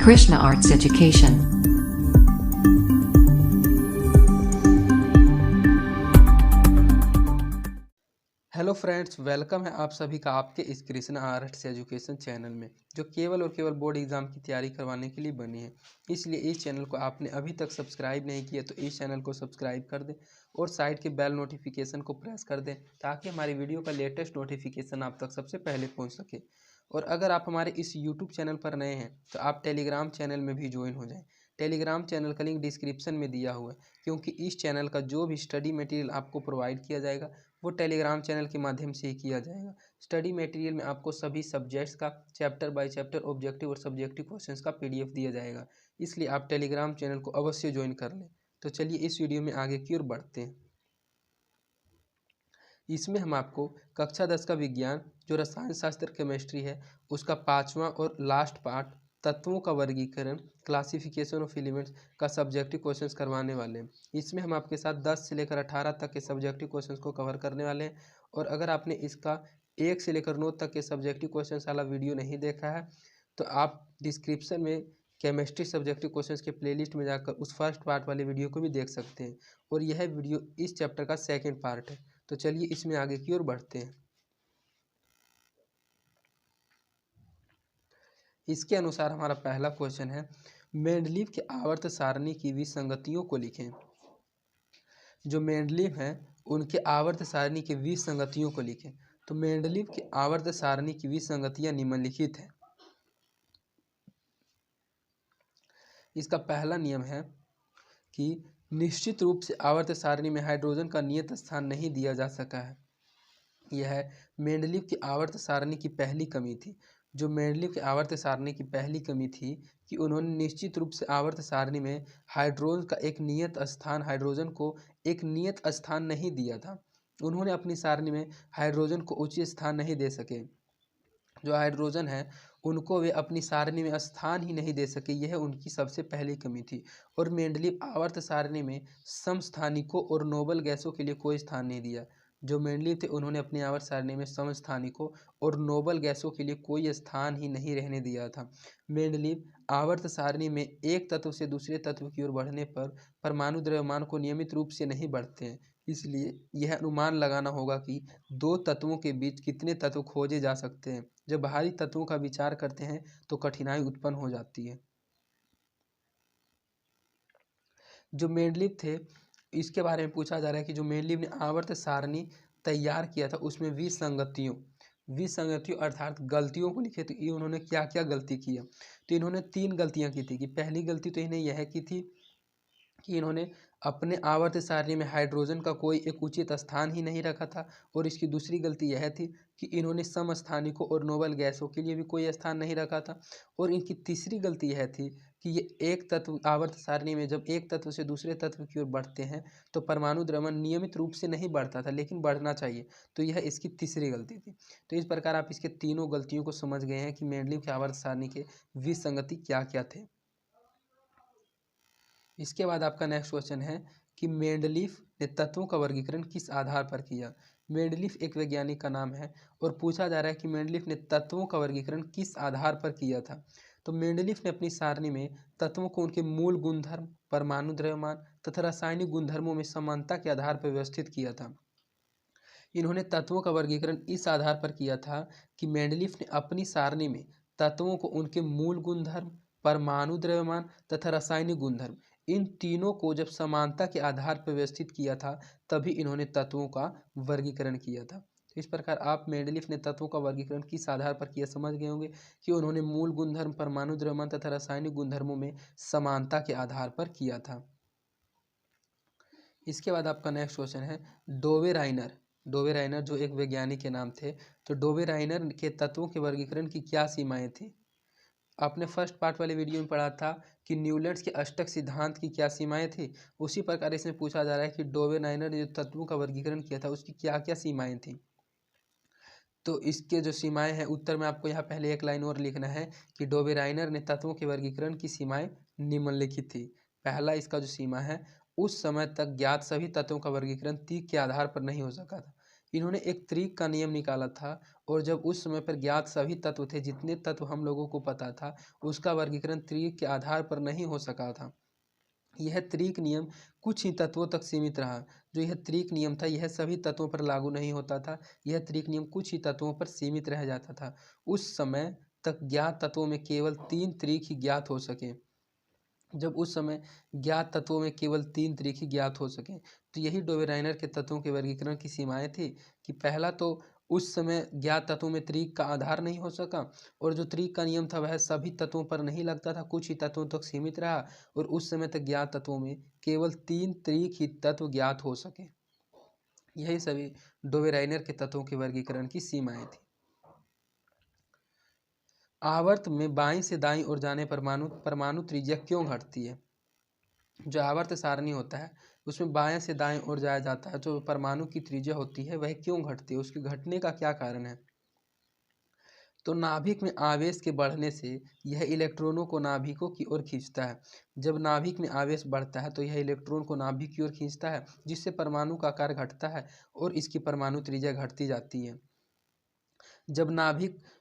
Krishna Arts Education. Hello friends, welcome है आप सभी का आपके इस कृष्णा आर्ट्स एजुकेशन चैनल में, जो केवल और केवल बोर्ड एग्जाम की तैयारी करवाने के लिए बनी है। इसलिए इस चैनल को आपने अभी तक सब्सक्राइब नहीं किया तो इस चैनल को सब्सक्राइब कर दें और साइड के बेल नोटिफिकेशन को प्रेस कर दें, ताकि हमारी वीडियो का लेटेस्ट नोटिफिकेशन आप तक सबसे पहले पहुँच सके। और अगर आप हमारे इस यूट्यूब चैनल पर नए हैं तो आप टेलीग्राम चैनल में भी ज्वाइन हो जाएं। टेलीग्राम चैनल का लिंक डिस्क्रिप्शन में दिया हुआ है, क्योंकि इस चैनल का जो भी स्टडी मटेरियल आपको प्रोवाइड किया जाएगा वो टेलीग्राम चैनल के माध्यम से ही किया जाएगा। स्टडी मटेरियल में आपको सभी सब्जेक्ट्स का चैप्टर बाय चैप्टर ऑब्जेक्टिव और सब्जेक्टिव क्वेश्चंस का पीडीएफ दिया जाएगा, इसलिए आप टेलीग्राम चैनल को अवश्य ज्वाइन कर लें। तो चलिए इस वीडियो में आगे की ओर बढ़ते हैं। इसमें हम आपको कक्षा 10 का विज्ञान जो रसायन शास्त्र केमिस्ट्री है उसका 5वां और लास्ट पार्ट तत्वों का वर्गीकरण क्लासिफिकेशन ऑफ एलिमेंट्स का सब्जेक्टिव क्वेश्चंस करवाने वाले हैं। इसमें हम आपके साथ 10 से लेकर 18 तक के सब्जेक्टिव क्वेश्चंस को कवर करने वाले हैं। और अगर आपने इसका 1 से लेकर 9 तक के सब्जेक्टिव क्वेश्चंस वाला वीडियो नहीं देखा है तो आप डिस्क्रिप्शन में केमिस्ट्री सब्जेक्टिव क्वेश्चंस के प्लेलिस्ट में जाकर उस फर्स्ट पार्ट वाले वीडियो को भी देख सकते हैं। और यह वीडियो इस चैप्टर का सेकेंड पार्ट है। तो चलिए इसमें आगे की ओर बढ़ते हैं। इसके अनुसार हमारा पहला क्वेश्चन है, मेंडलीव के आवर्त सारणी की विसंगतियों को लिखें। जो मेंडलीव हैं उनके आवर्त सारणी की विसंगतियों को लिखें। तो मेंडलीव के आवर्त सारणी की विसंगतियां निम्नलिखित हैं। इसका पहला नियम है कि निश्चित रूप से आवर्त सारणी में हाइड्रोजन का नियत स्थान नहीं दिया जा सका है। यह मेंडलीव की आवर्त सारणी की पहली कमी थी। जो मेंडलीव की आवर्त सारणी की पहली कमी थी कि उन्होंने निश्चित रूप से आवर्त सारणी में हाइड्रोजन को एक नियत स्थान नहीं दिया था। उन्होंने अपनी सारणी में हाइड्रोजन को उचित स्थान नहीं दे सके। जो हाइड्रोजन है उनको वे अपनी सारणी में स्थान ही नहीं दे सके, यह उनकी सबसे पहली कमी थी। और मेंडलीव आवर्त सारणी में समस्थानिकों और नोबल गैसों के लिए कोई स्थान नहीं दिया। जो मेंडलीव थे उन्होंने अपनी आवर्त सारणी में समस्थानिकों और नोबल गैसों के लिए कोई स्थान ही नहीं रहने दिया था। मेंडलीव आवर्त सारणी में एक तत्व से दूसरे तत्व की ओर बढ़ने पर परमाणु द्रव्यमान को नियमित रूप से नहीं बढ़ते हैं, इसलिए यह अनुमान लगाना होगा कि दो तत्वों के बीच कितने तत्व खोजे जा सकते हैं। जब बाहरी तत्वों का विचार करते हैं तो कठिनाई उत्पन्न हो जाती है। जो मेंडलीव थे इसके बारे में पूछा जा रहा है कि जो मेंडलीव ने आवर्त सारणी तैयार किया था उसमें विसंगतियों अर्थात गलतियों को लिखे। तो ये उन्होंने क्या क्या गलती किया, तो इन्होंने 3 गलतियां की थी। कि पहली गलती तो इन्हें यह की थी कि इन्होंने अपने आवर्त सारणी में हाइड्रोजन का कोई एक उचित स्थान ही नहीं रखा था। और इसकी दूसरी गलती यह थी कि इन्होंने समस्थानिकों और नोबल गैसों के लिए भी कोई स्थान नहीं रखा था। और इनकी तीसरी गलती यह थी कि ये एक तत्व आवर्त सारणी में जब एक तत्व से दूसरे तत्व की ओर बढ़ते हैं तो परमाणु द्रव्यमान नियमित रूप से नहीं बढ़ता था, लेकिन बढ़ना चाहिए। तो यह इसकी तीसरी गलती थी। तो इस प्रकार आप इसके तीनों गलतियों को समझ गए हैं कि मेंडलीव के आवर्त सारणी के विसंगति क्या क्या थे। इसके बाद आपका नेक्स्ट क्वेश्चन है कि मेंडलीव ने तत्वों का वर्गीकरण किस आधार पर किया। मेंडलीव एक वैज्ञानिक का नाम है और पूछा जा रहा है कि मेंडलीव ने तत्वों का वर्गीकरण किस आधार पर किया था। तो मेंडलीव ने अपनी सारणी में तत्वों को उनके मूल गुणधर्म, परमाणु द्रव्यमान तथा रासायनिक गुणधर्मों में समानता के आधार पर व्यवस्थित किया था। इन्होंने तत्वों का वर्गीकरण इस आधार पर किया था कि मेंडलीव ने अपनी सारणी में तत्वों को उनके मूल गुणधर्म, परमाणु द्रव्यमान तथा रासायनिक गुणधर्म, इन तीनों को जब समानता के आधार पर व्यवस्थित किया था तभी इन्होंने तत्वों का वर्गीकरण किया था। तो इस प्रकार आप मेंडलीव ने तत्वों का वर्गीकरण किस आधार पर किया समझ गए होंगे कि उन्होंने मूल गुणधर्म, परमाणु द्रव्यमान तथा रासायनिक गुणधर्मों में समानता के आधार पर किया था। इसके बाद आपका नेक्स्ट क्वेश्चन है डोवे राइनर जो एक वैज्ञानिक के नाम थे। तो डोवे राइनर के तत्वों के वर्गीकरण की क्या सीमाएं थी। आपने फर्स्ट पार्ट वाले वीडियो में पढ़ा था कि न्यूलैंड्स के अष्टक सिद्धांत की क्या सीमाएं थी। उसी प्रकार इसमें पूछा जा रहा है कि डोवे राइनर ने जो तत्वों का वर्गीकरण किया था उसकी क्या क्या सीमाएं थी। तो इसके जो सीमाएं हैं उत्तर में आपको यहाँ पहले एक लाइन और लिखना है कि डोवे राइनर ने तत्वों के वर्गीकरण की सीमाएं निम्नलिखित थी। पहला इसका जो सीमा है, उस समय तक ज्ञात सभी तत्वों का वर्गीकरण तीक के आधार पर नहीं हो सका था। इन्होंने एक त्रिक का नियम निकाला था और जब उस समय पर ज्ञात सभी तत्व थे, जितने तत्व हम लोगों को पता था, उसका वर्गीकरण त्रिक के आधार पर नहीं हो सका था। यह त्रिक नियम कुछ ही तत्वों तक सीमित रहा। जो यह त्रिक नियम था यह सभी तत्वों पर लागू नहीं होता था। यह त्रिक नियम कुछ ही तत्वों पर सीमित रह जाता था। उस समय तक ज्ञात तत्वों में केवल 3 त्रिक ही ज्ञात हो सके। जब उस समय ज्ञात तत्वों में केवल 3 त्रिक ही ज्ञात हो सके, तो यही डोबेराइनर के तत्वों के वर्गीकरण की सीमाएं थी कि पहला तो उस समय ज्ञात तत्वों में त्रिक का आधार नहीं हो सका, और जो त्रिक का नियम था वह सभी तत्वों पर नहीं लगता था, कुछ ही तत्वों तक सीमित रहा, और उस समय तक ज्ञात तत्वों में केवल 3 त्रिक ही तत्व ज्ञात हो सके। यही सभी डोबेराइनर के तत्वों के वर्गीकरण की सीमाएं थी। आवर्त में बाईं से दाईं ओर जाने परमाणु त्रिज्या क्यों घटती है? जो आवर्त सारणी होता है उसमें बाएं से दाएं ओर जाया जाता है, जो परमाणु की त्रिज्या होती है वह क्यों घटती है, उसके घटने का क्या कारण है? तो नाभिक में आवेश के बढ़ने से यह इलेक्ट्रॉनों को नाभिकों की ओर खींचता है। जब नाभिक में आवेश बढ़ता है तो यह इलेक्ट्रॉन को नाभिक की ओर खींचता है, जिससे परमाणु का आकार घटता है और इसकी परमाणु त्रिज्या घटती जाती है।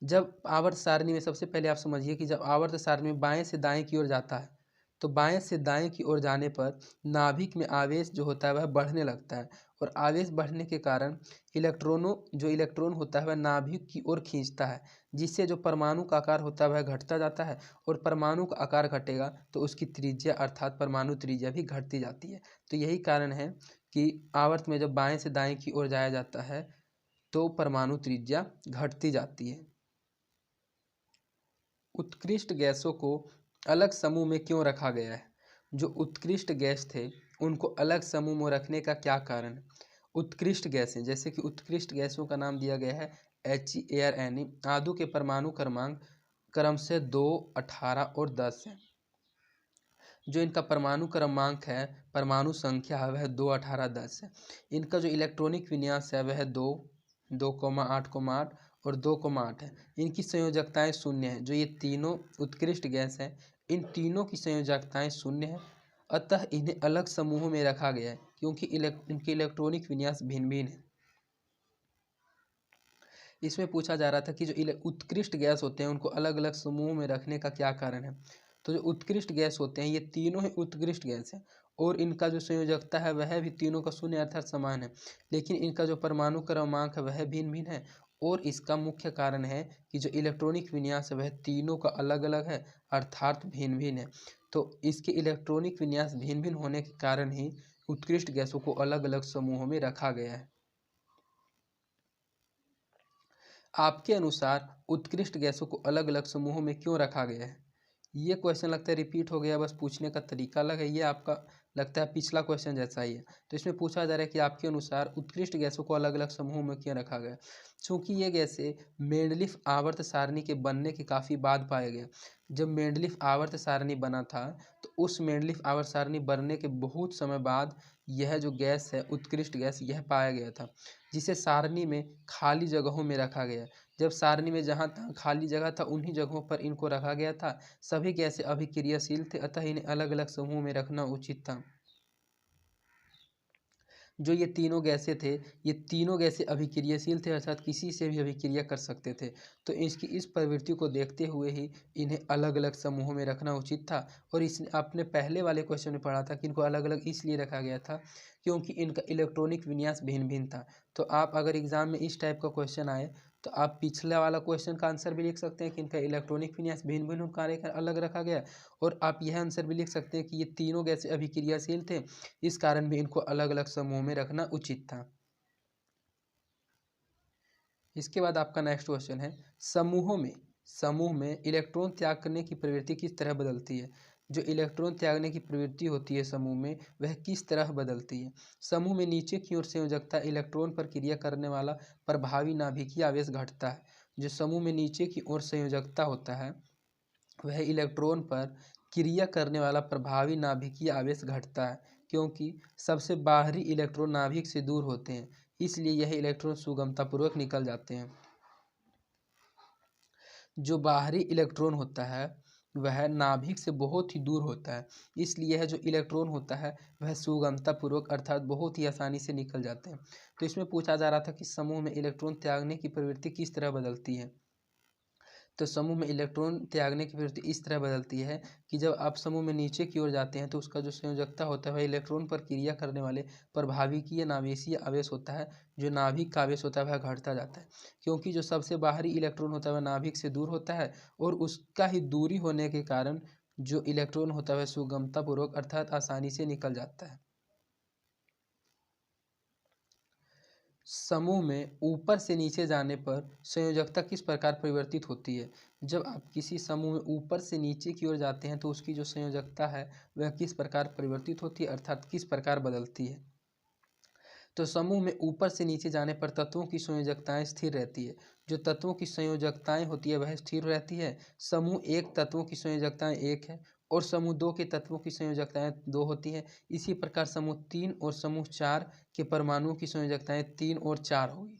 जब आवर्त सारणी में, सबसे पहले आप समझिए कि जब आवर्त सारणी में बाएं से दाएं की ओर जाता है, तो बाएं से दाएं की ओर जाने पर नाभिक में आवेश जो होता है वह बढ़ने लगता है, और आवेश बढ़ने के कारण इलेक्ट्रॉन होता है वह नाभिक की ओर खींचता है, जिससे जो परमाणु का आकार होता है वह घटता जाता है, और परमाणु का आकार घटेगा तो उसकी त्रिज्या अर्थात परमाणु त्रिज्या भी घटती जाती है। तो यही कारण है कि आवर्त में जब बाएं से दाएं की ओर जाया जाता है तो परमाणु त्रिज्या घटती जाती है। उत्कृष्ट गैसों को अलग समूह में क्यों रखा गया है? जो उत्कृष्ट गैस थे उनको अलग समूह में रखने का क्या कारण है? उत्कृष्ट गैसें, जैसे कि उत्कृष्ट गैसों का नाम दिया गया है He, Ar, Ne आदि के परमाणु क्रमांक क्रम से 2, 18 और 10 है। जो इनका परमाणु क्रमांक है, परमाणु संख्या है, वह 2, 18, 10 है। इनका जो इलेक्ट्रॉनिक विन्यास है वह 2, 2,8,8 और 2,8 है। इनकी संयोजकताएं शून्य है। जो ये तीनों उत्कृष्ट गैस हैं, इन तीनों की संयोजकताएं शून्य है, अतः इन्हें अलग समूहों में रखा गया है, क्योंकि इनके इलेक्ट्रॉनिक विन्यास भिन्न भिन्न है। इसमें पूछा जा रहा था कि जो उत्कृष्ट गैस होते हैं उनको अलग अलग समूहों में रखने का क्या कारण है? तो जो उत्कृष्ट गैस होते हैं ये तीनों ही उत्कृष्ट गैस हैं, और इनका जो संयोजकता है वह भी तीनों का शून्य अर्थात समान है, लेकिन इनका जो परमाणु क्रमांक है वह भिन्न भिन्न है, और इसका मुख्य कारण है कि जो इलेक्ट्रॉनिक विन्यास है वह तीनों का अलग अलग है अर्थात भिन्न भिन्न है। तो इसके इलेक्ट्रॉनिक विन्यास भिन्न भिन्न होने के कारण ही उत्कृष्ट गैसों को अलग अलग समूहों में रखा गया है। आपके अनुसार उत्कृष्ट गैसों को अलग अलग समूहों में क्यों रखा गया है? ये क्वेश्चन लगता है रिपीट हो गया, बस पूछने का तरीका अलग है। ये आपका लगता है पिछला क्वेश्चन जैसा ही है। तो इसमें पूछा जा रहा है कि आपके अनुसार उत्कृष्ट गैसों को अलग अलग समूहों में क्यों रखा गया? चूंकि ये गैसें मेंडलीफ आवर्त सारणी के बनने के काफ़ी बाद पाया गया। जब मेंडलीफ आवर्त सारणी बना था तो उस मेंडलीफ आवर्त सारणी बनने के बहुत समय बाद यह जो गैस है उत्कृष्ट गैस यह पाया गया था, जिसे सारणी में खाली जगहों में रखा गया। जब सारणी में जहाँ तहाँ खाली जगह था उन्हीं जगहों पर इनको रखा गया था। सभी गैसें अभिक्रियाशील थे, अतः इन्हें अलग अलग समूह में रखना उचित था। जो ये तीनों गैसें थे, ये तीनों गैसें अभिक्रियाशील थे अर्थात किसी से भी अभिक्रिया कर सकते थे। तो इसकी इस प्रवृत्ति को देखते हुए ही इन्हें अलग अलग समूहों में रखना उचित था। और इसने आपने पहले वाले क्वेश्चन में पढ़ा था कि इनको अलग अलग इसलिए रखा गया था क्योंकि इनका इलेक्ट्रॉनिक विन्यास भिन्न भिन्न था। तो आप अगर एग्जाम में इस टाइप का क्वेश्चन आए तो आप पिछले वाला क्वेश्चन का आंसर भी लिख सकते हैं कि इनका इलेक्ट्रॉनिक विन्यास भिन्न भिन्न कार्य का अलग रखा गया, और आप यह आंसर भी लिख सकते हैं कि ये तीनों गैसें अभिक्रियाशील थे, इस कारण भी इनको अलग अलग समूह में रखना उचित था। इसके बाद आपका नेक्स्ट क्वेश्चन है, समूह में इलेक्ट्रॉन त्याग करने की प्रवृत्ति किस तरह बदलती है? जो इलेक्ट्रॉन त्यागने की प्रवृत्ति होती है समूह में वह किस तरह बदलती है? समूह में नीचे की ओर संयोजकता इलेक्ट्रॉन पर क्रिया करने वाला प्रभावी नाभिकीय आवेश घटता है। जो समूह में नीचे की ओर संयोजकता होता है वह इलेक्ट्रॉन पर क्रिया करने वाला प्रभावी नाभिकीय आवेश घटता है, क्योंकि सबसे बाहरी इलेक्ट्रॉन नाभिक से दूर होते हैं, इसलिए यह इलेक्ट्रॉन सुगमतापूर्वक निकल जाते हैं। जो बाहरी इलेक्ट्रॉन होता है वह नाभिक से बहुत ही दूर होता है, इसलिए यह जो इलेक्ट्रॉन होता है वह सुगमतापूर्वक अर्थात बहुत ही आसानी से निकल जाते हैं। तो इसमें पूछा जा रहा था कि समूह में इलेक्ट्रॉन त्यागने की प्रवृत्ति किस तरह बदलती है। तो समूह में इलेक्ट्रॉन त्यागने की प्रवृत्ति इस तरह बदलती है कि जब आप समूह में नीचे की ओर जाते हैं तो उसका जो संयोजकता होता है वह इलेक्ट्रॉन पर क्रिया करने वाले प्रभाविकीय नाभिकीय आवेश होता है, जो नाभिक का आवेश होता है वह घटता जाता है, क्योंकि जो सबसे बाहरी इलेक्ट्रॉन होता है वह नाभिक से दूर होता है और उसका ही दूरी होने के कारण जो इलेक्ट्रॉन होता है वह सुगमतापूर्वक अर्थात आसानी से निकल जाता है। समूह में ऊपर से नीचे जाने पर संयोजकता किस प्रकार परिवर्तित होती है। जब आप किसी समूह में ऊपर से नीचे की ओर जाते हैं तो उसकी जो संयोजकता है वह किस प्रकार परिवर्तित होती है अर्थात किस प्रकार बदलती है। तो समूह में ऊपर से नीचे जाने पर तत्वों की संयोजकताएं स्थिर रहती है। जो तत्वों की संयोजकताएं होती है वह स्थिर रहती है। समूह एक तत्वों की संयोजकताएं एक है और समूह दो के तत्वों की संयोजकताएं दो होती है। इसी प्रकार समूह तीन और समूह चार के परमाणुओं की संयोजकताएं तीन और चार होगी।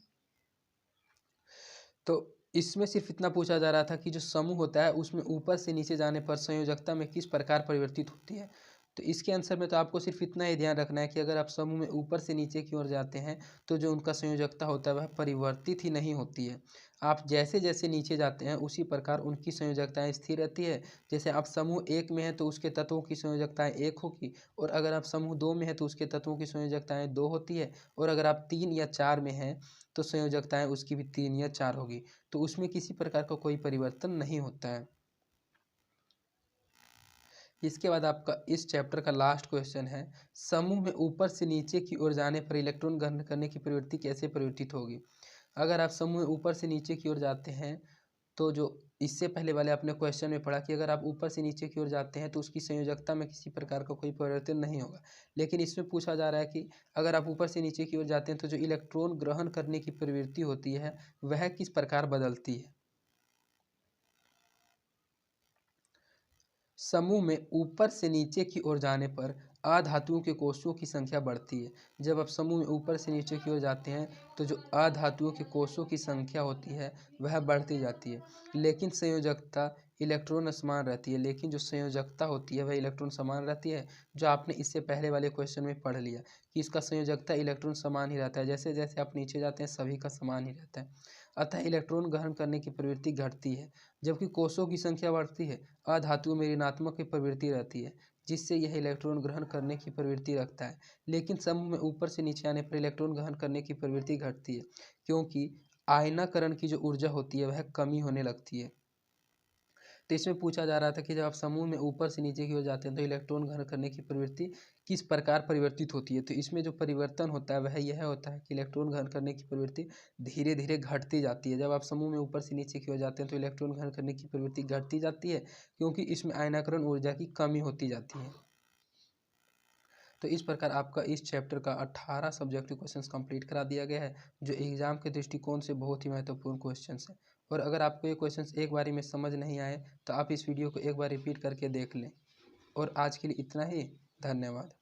तो इसमें सिर्फ इतना पूछा जा रहा था कि जो समूह होता है उसमें ऊपर से नीचे जाने पर संयोजकता में किस प्रकार परिवर्तित होती है। तो इसके आंसर में तो आपको सिर्फ इतना ही ध्यान रखना है कि अगर आप समूह में ऊपर से नीचे की ओर जाते हैं तो जो उनका संयोजकता होता है वह परिवर्तित ही नहीं होती है। आप जैसे जैसे नीचे जाते हैं उसी प्रकार उनकी संयोजकताएं स्थिर रहती है। जैसे आप समूह एक में हैं तो उसके तत्वों की संयोजकताएं एक होगी, और अगर आप समूह दो में हैं तो उसके तत्वों की संयोजकताएं दो होती है, और अगर आप तीन या चार में हैं तो संयोजकताएं उसकी भी तीन या चार होगी। तो उसमें किसी प्रकार का कोई परिवर्तन नहीं होता है। इसके बाद आपका इस चैप्टर का लास्ट क्वेश्चन है, समूह में ऊपर से नीचे की ओर जाने पर इलेक्ट्रॉन ग्रहण करने की प्रवृत्ति कैसे परिवर्तित होगी। अगर आप समूह में ऊपर से नीचे की ओर जाते हैं तो जो इससे पहले वाले आपने क्वेश्चन में पढ़ा कि अगर आप ऊपर से नीचे की ओर जाते हैं तो उसकी संयोजकता में किसी प्रकार का कोई परिवर्तन नहीं होगा, लेकिन इसमें पूछा जा रहा है कि अगर आप ऊपर से नीचे की ओर जाते हैं तो जो इलेक्ट्रॉन ग्रहण करने की प्रवृत्ति होती है वह किस प्रकार बदलती है। समूह में ऊपर से नीचे की ओर जाने पर अधातुओं के कोषों की संख्या बढ़ती है। जब आप समूह में ऊपर से नीचे की ओर जाते हैं तो जो अधातुओं के कोषों की संख्या होती है वह बढ़ती जाती है, लेकिन संयोजकता इलेक्ट्रॉन समान रहती है। लेकिन जो संयोजकता होती है वह इलेक्ट्रॉन समान रहती है, जो आपने इससे पहले वाले क्वेश्चन में पढ़ लिया कि इसका संयोजकता इलेक्ट्रॉन समान ही रहता है। जैसे जैसे आप नीचे जाते हैं सभी का समान ही रहता है, अतः इलेक्ट्रॉन ग्रहण करने की प्रवृत्ति घटती है, जबकि कोषों की संख्या बढ़ती है। अधातुओं में ऋणात्मक की प्रवृत्ति रहती है, जिससे यह इलेक्ट्रॉन ग्रहण करने की प्रवृत्ति रखता है। लेकिन समूह में ऊपर से नीचे आने पर इलेक्ट्रॉन ग्रहण करने की प्रवृत्ति घटती है, क्योंकि आयनाकरण की जो ऊर्जा होती है वह कमी होने लगती है। तो इसमें पूछा जा रहा था कि जब आप समूह में ऊपर से नीचे की ओर जाते हैं तो इलेक्ट्रॉन ग्रहण करने की प्रवृत्ति किस प्रकार परिवर्तित होती है। तो इसमें जो परिवर्तन होता है वह यह होता है कि इलेक्ट्रॉन ग्रहण करने की प्रवृत्ति धीरे धीरे घटती जाती है। जब आप समूह में ऊपर से नीचे की ओर जाते हैं तो इलेक्ट्रॉन ग्रहण करने की प्रवृत्ति घटती जाती है, क्योंकि इसमें आयनाकरण ऊर्जा की कमी होती जाती है। तो इस प्रकार आपका इस चैप्टर का 18 सब्जेक्टिव क्वेश्चंस कंप्लीट करा दिया गया है, जो एग्जाम के दृष्टिकोण से बहुत ही महत्वपूर्ण क्वेश्चंस है। और अगर आपको ये क्वेश्चंस एक बारी में समझ नहीं आए तो आप इस वीडियो को एक बार रिपीट करके देख लें। और आज के लिए इतना ही। धन्यवाद।